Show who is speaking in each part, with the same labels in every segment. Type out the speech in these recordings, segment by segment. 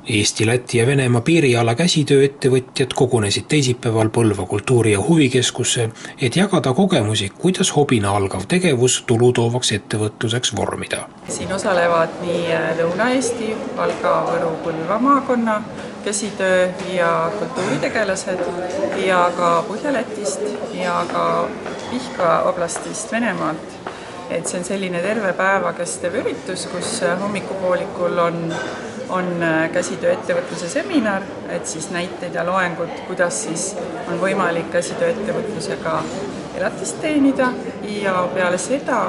Speaker 1: Eesti, Läti ja Venemaa piiriala käsitööettevõtjad kogunesid teisipäeval Põlva kultuuri- ja huvikeskusse, et jagada kogemusi, kuidas hobina algav tegevus tulutoovaks ettevõtluseks vormida.
Speaker 2: Siin osalevad nii Lõuna-Eesti, Valga, Võru, Põlva maakonna käsitöö ja kultuuritegelased ja ka Põhja-Lätist ja ka Pihkva oblastist Venemaalt. Et see on selline terve päeva kestev üritus, kus hommikupoolikul on käsitööettevõtluse seminar, et siis näited ja loengud, kuidas siis on võimalik käsitööettevõtlusega elatist teenida ja peale seda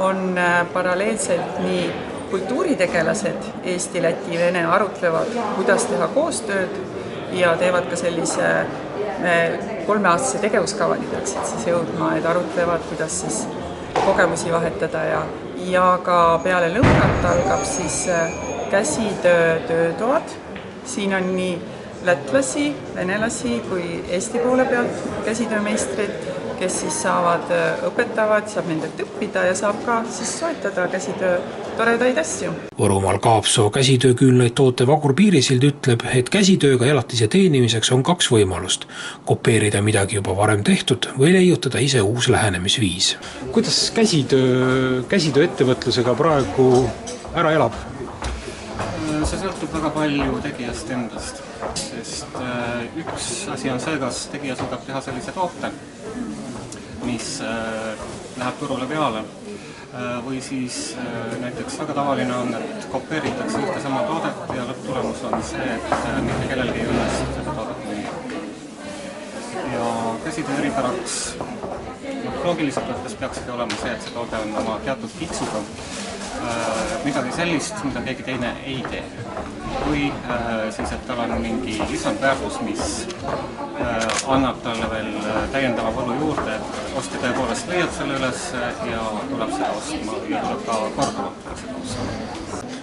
Speaker 2: on paralleelselt nii kultuuritegelased Eesti, Läti, Vene arutlevad, kuidas teha koostööd ja teevad ka sellise 3-aastase tegevuskavani peaksid siis jõudma, et arutlevad, kuidas siis kogemusi vahetada ja ka peale lõunat algab siis käsitöö töötoad. Siin on nii lätlasi, venelasi kui Eesti poole pealt käsitöömeistrid, kes siis õpetavad, saab nendelt õppida ja saab ka siis soetada käsitöö toredaid asju.
Speaker 1: Võrumaal Kaapsoo käsitööküünlaid tootev Agur Piirisild ütleb, et käsitööga elatise teenimiseks on 2 võimalust: kopeerida midagi juba varem tehtud või leiutada ise uus lähenemisviis.
Speaker 3: Kuidas käsitöö ettevõtlusega praegu ära elab?
Speaker 4: See sõltub väga palju tegijast endast, sest üks asi on see, kas tegija suudab teha sellise toote, mis läheb turule peale, või siis näiteks väga tavaline on, et kopeeritakse ühte sama toodet ja lõpptulemus on see, et mitte kellelgi ei õnnestu seda toodet müüa. Ja käsitöö eripäraks loogiliselt võttes peakski olema see, et see toode on oma teatud kitsuga midagi sellist, mida keegi teine ei tee. Või siis, et tal on mingi lisandväärtus, mis annab talle veel täiendava võlu juurde, et ostja tõepoolest leiab selle üles ja tuleb seda ostma ja tuleb ka korduvalt seda ostma.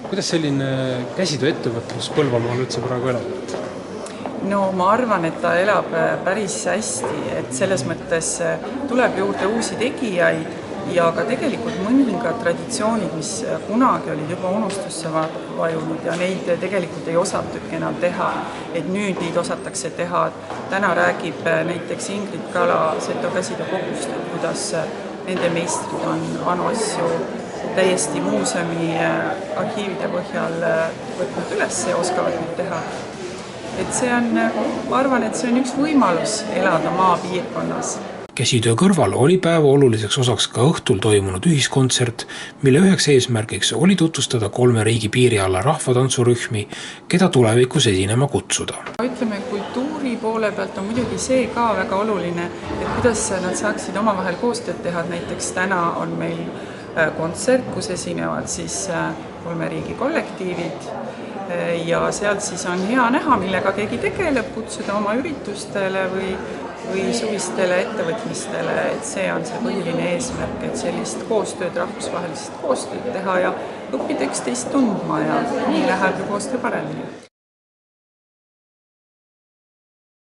Speaker 3: Kuidas selline käsitöö ettevõtlus Põlvamaal üldse praegu elab?
Speaker 2: No ma arvan, et ta elab päris hästi, et selles mõttes tuleb juurde uusi tegijaid ja ka tegelikult mõningad traditsioonid, mis kunagi olid juba unustusse vajunud ja neid tegelikult ei osatudki enam teha, et nüüd neid osatakse teha. Täna räägib näiteks Ingrid Kala Seto käsitöö kogust, et kuidas nende meistrid on vanu asju täiesti muuseumi arhiivide põhjal võtnud üles ja oskavad nüüd teha. Et see on, ma arvan, et see on üks võimalus elada maapiirkonnas.
Speaker 1: Käsitöö kõrval oli päeva oluliseks osaks ka õhtul toimunud ühiskontsert, mille üheks eesmärgiks oli tutvustada 3 riigi piiriala rahvatantsurühmi, keda tulevikus esinema kutsuda.
Speaker 2: Ütleme, kultuuri poole pealt on muidugi see ka väga oluline, et kuidas nad saaksid omavahel koostööd teha. Näiteks täna on meil kontsert, kus esinevad siis 3 riigi kollektiivid ja sealt siis on hea näha, millega keegi tegeleb, kutsuda oma üritustele või suvistele ettevõtmistele, et see on see põhiline eesmärk, et sellist koostööd, rahvusvahelist koostööd teha ja õppida üksteist tundma ja nii läheb ju koostöö paremini.